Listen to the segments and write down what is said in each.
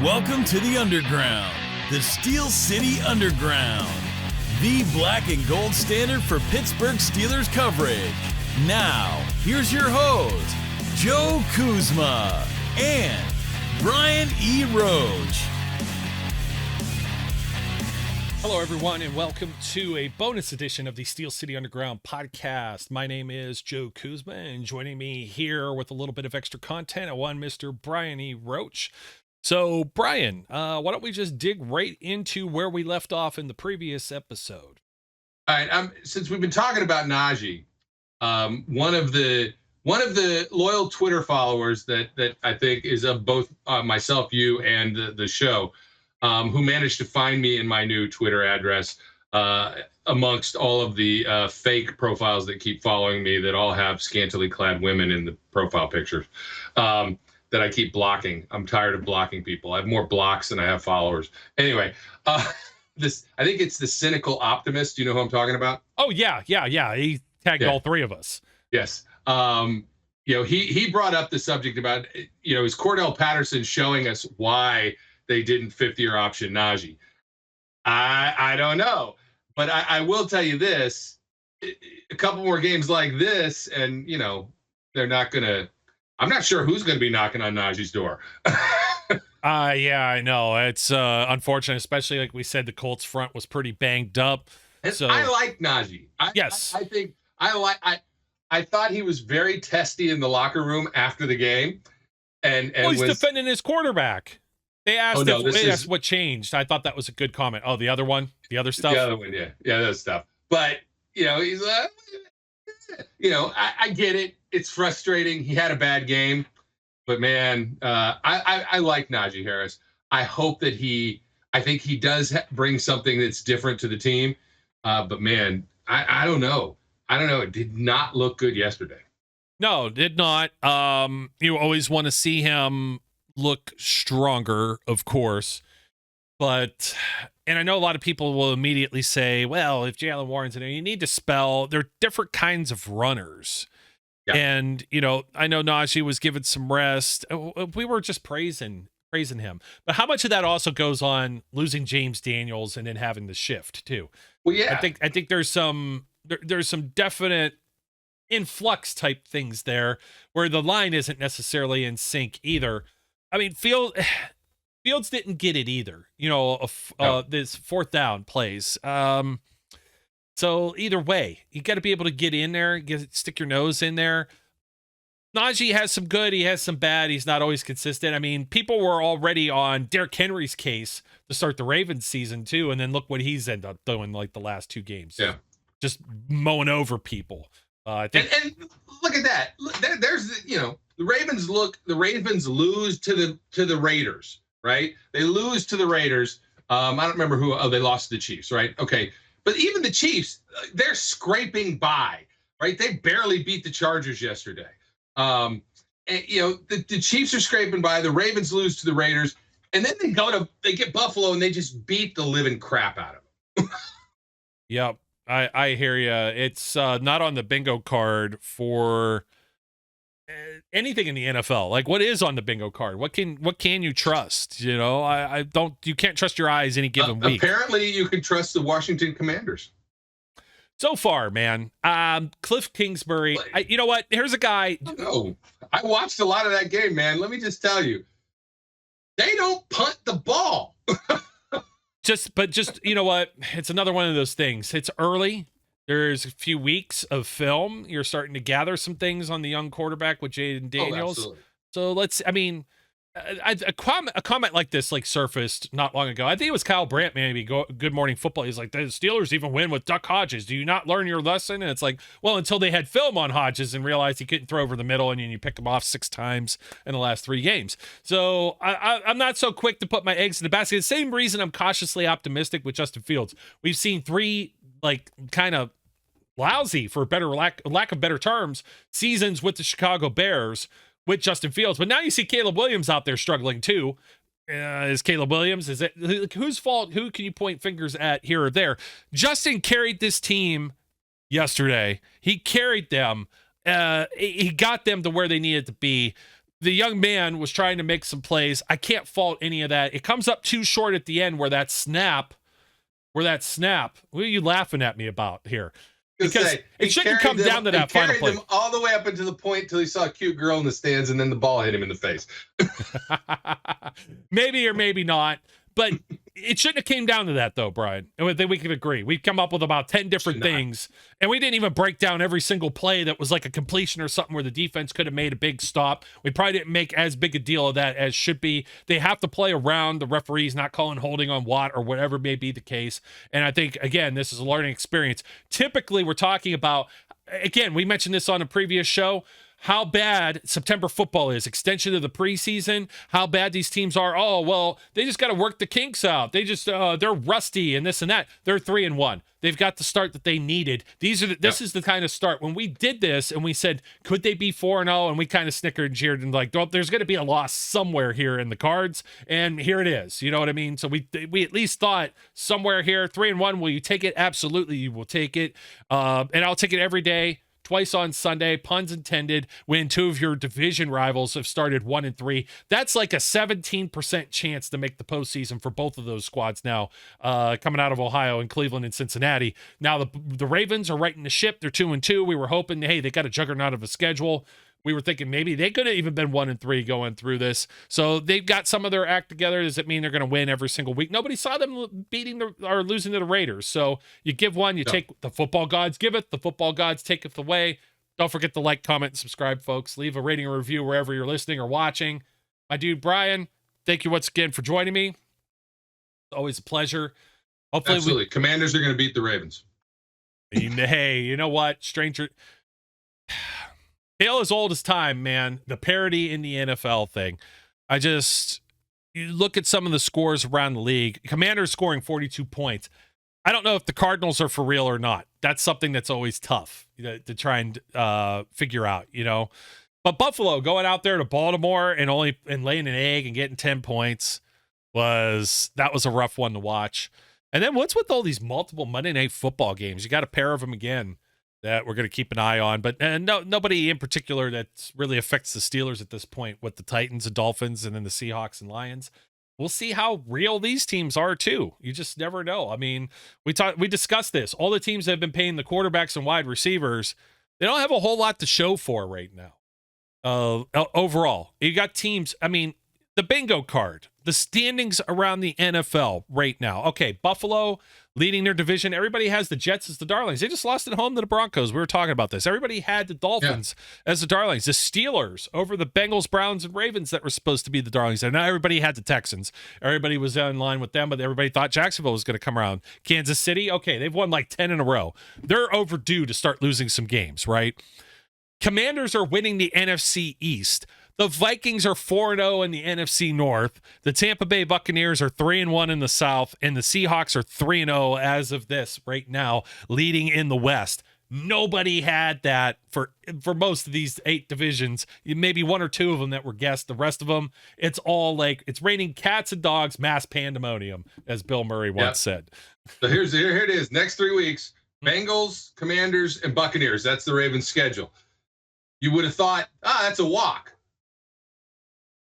Welcome to the Underground, the Steel City Underground, the black and gold standard for Pittsburgh Steelers coverage. Now, here's your host, Joe Kuzma and Brian E. Roach. Hello, everyone, and welcome to a bonus edition of the Steel City Underground podcast. My name is Joe Kuzma, and joining me here with a little bit of extra content, Mr. Brian E. Roach. So, Brian, why don't we just dig right into where we left off in the previous episode? All right. Since we've been talking about Najee, one of the loyal Twitter followers that I think is of both myself, you, and the show, who managed to find me in my new Twitter address amongst all of the fake profiles that keep following me that all have scantily clad women in the profile pictures. That I keep blocking. I'm tired of blocking people. I have more blocks than I have followers. Anyway, I think it's the cynical optimist. Do you know who I'm talking about? Oh, yeah. He tagged all three of us. Yes. He brought up the subject about, is Cordell Patterson showing us why they didn't fifth-year option Najee? I don't know. But I will tell you this, a couple more games like this, and, they're not going to, I'm not sure who's going to be knocking on Najee's door. Yeah, I know. It's unfortunate, especially like we said, the Colts front was pretty banged up. So I like Najee. Yes. I thought he was very testy in the locker room after the game. And he's defending his quarterback. They asked asked what changed. I thought that was a good comment. Oh, the other one? The other stuff? The other one, yeah. Yeah, that stuff. But, he's I get it. It's frustrating. He had a bad game, but man, I like Najee Harris. I hope that I think he does bring something that's different to the team. But man, I don't know. It did not look good yesterday. No, did not. You always want to see him look stronger, of course. And I know a lot of people will immediately say, well, if Jaylen Warren's in there, you need to spell. There are different kinds of runners. Yeah. And, I know Najee was given some rest. We were just praising him. But how much of that also goes on losing James Daniels and then having the shift too? Well, yeah. I think there's some definite influx type things there where the line isn't necessarily in sync either. I mean, Fields didn't get it either, this fourth down plays. So either way, you got to be able to get in there, stick your nose in there. Najee has some good, he has some bad. He's not always consistent. I mean, people were already on Derrick Henry's case to start the Ravens season too, and then look what he's ended up doing like the last two games. Yeah, just mowing over people. I think. And look at that. There's the Ravens. The Ravens lose to the Raiders. Right? They lose to the Raiders. I don't remember who. Oh, they lost to the Chiefs, right? Okay. But even the Chiefs, they're scraping by, right? They barely beat the Chargers yesterday. And, the Chiefs are scraping by. The Ravens lose to the Raiders. And then they get Buffalo and they just beat the living crap out of them. Yep. I hear you. It's not on the bingo card for anything in the NFL. Like, what is on the bingo card? What can you trust? You can't trust your eyes any given week. Apparently you can trust the Washington Commanders. So far, man. Cliff Kingsbury. You know what? Here's a guy. No, I watched a lot of that game, man. Let me just tell you, they don't punt the ball. just, you know what? It's another one of those things. It's early. There's a few weeks of film. You're starting to gather some things on the young quarterback with Jaden Daniels. So a comment like this surfaced not long ago. I think it was Kyle Brandt, maybe Good Morning Football. He's like, the Steelers even win with Duck Hodges. Do you not learn your lesson? And it's like, well, until they had film on Hodges and realized he couldn't throw over the middle, and then you pick him off 6 times in the last 3 games. So I'm not so quick to put my eggs in the basket. The same reason I'm cautiously optimistic with Justin Fields. We've seen 3 kind of lousy, for lack of better terms, seasons with the Chicago Bears with Justin Fields. But now you see Caleb Williams out there struggling too. Is Caleb Williams? Is it whose fault? Who can you point fingers at here or there? Justin carried this team yesterday. He carried them. He got them to where they needed to be. the young man was trying to make some plays. I can't fault any of that. It comes up too short at the end where that snap, what are you laughing at me about here? Because it shouldn't come down to that final play. He carried them all the way up until the point until he saw a cute girl in the stands, and then the ball hit him in the face. Maybe or maybe not, but it shouldn't have came down to that, though, Brian. And I think we can agree. We've come up with about 10 different things, and we didn't even break down every single play that was like a completion or something where the defense could have made a big stop. We probably didn't make as big a deal of that as should be. They have to play around the referees not calling holding on Watt or whatever may be the case. And I think, again, this is a learning experience. Typically, we're talking about, again, we mentioned this on a previous show, how bad September football is, extension of the preseason, how bad these teams are. Oh, well, they just got to work the kinks out. They just, they're rusty and this and that. They're 3-1. They've got the start that they needed. This is the kind of start. When we did this and we said, could they be 4-0? And we kind of snickered and jeered and like, there's going to be a loss somewhere here in the cards. And here it is. You know what I mean? So we at least thought somewhere here, 3-1. Will you take it? Absolutely, you will take it. And I'll take it every day. Twice on Sunday, puns intended, when two of your division rivals have started 1-3. That's like a 17% chance to make the postseason for both of those squads now, coming out of Ohio and Cleveland and Cincinnati. Now the Ravens are righting the ship. They're 2-2. We were hoping, hey, they got a juggernaut of a schedule. We were thinking maybe they could have even been 1-3 going through this. So they've got some of their act together. Does it mean they're going to win every single week? Nobody saw them or losing to the Raiders. So you give one, you take the football gods, give it. The football gods take it away. Don't forget to like, comment, and subscribe, folks. Leave a rating or review wherever you're listening or watching. My dude, Brian, thank you once again for joining me. Always a pleasure. Hopefully Absolutely. Commanders are going to beat the Ravens. Hey, you know what? Stranger... Tale as old as time, man. The parity in the NFL thing. You look at some of the scores around the league. Commanders scoring 42 points. I don't know if the Cardinals are for real or not. That's something that's always tough to try and figure out, you know. But Buffalo going out there to Baltimore and laying an egg and getting 10 points was a rough one to watch. And then what's with all these multiple Monday Night Football games? You got a pair of them again that we're going to keep an eye on, but nobody in particular that really affects the Steelers at this point with the Titans and Dolphins and then the Seahawks and Lions. We'll see how real these teams are too. You just never know. I mean, we discussed this. All the teams that have been paying the quarterbacks and wide receivers, they don't have a whole lot to show for right now. Overall, you got teams. I mean, the bingo card, the standings around the NFL right now. Okay, Buffalo leading their division. Everybody has the Jets as the darlings. They just lost at home to the Broncos. We were talking about this. Everybody had the Dolphins as the darlings. The Steelers over the Bengals, Browns, and Ravens that were supposed to be the darlings. And now everybody had the Texans. Everybody was in line with them, but everybody thought Jacksonville was going to come around. Kansas City, okay, they've won like 10 in a row. They're overdue to start losing some games, right? Commanders are winning the NFC East. The Vikings are 4-0 in the NFC North. The Tampa Bay Buccaneers are 3-1 in the South, and the Seahawks are 3-0 as of this right now, leading in the West. Nobody had that for most of these 8 divisions. Maybe 1 or 2 of them that were guessed. The rest of them, it's all like it's raining cats and dogs, mass pandemonium, as Bill Murray once said. So here it is. Next 3 weeks: Bengals, Commanders, and Buccaneers. That's the Ravens' schedule. You would have thought, that's a walk.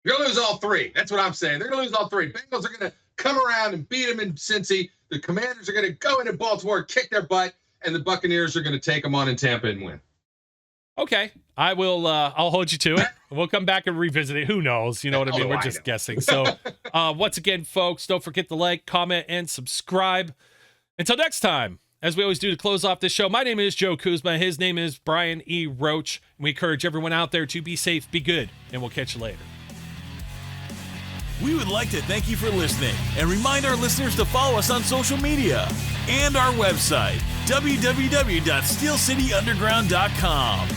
They're going to lose all 3. That's what I'm saying. They're going to lose all 3. Bengals are going to come around and beat them in Cincy. The Commanders are going to go into Baltimore, kick their butt, and the Buccaneers are going to take them on in Tampa and win. Okay. I will, I'll hold you to it. We'll come back and revisit it. Who knows? You know what I mean? We're just guessing. So once again, folks, don't forget to like, comment, and subscribe. Until next time, as we always do to close off this show, my name is Joe Kuzma. His name is Brian E. Roach. And we encourage everyone out there to be safe, be good, and we'll catch you later. We would like to thank you for listening and remind our listeners to follow us on social media and our website, www.steelcityunderground.com.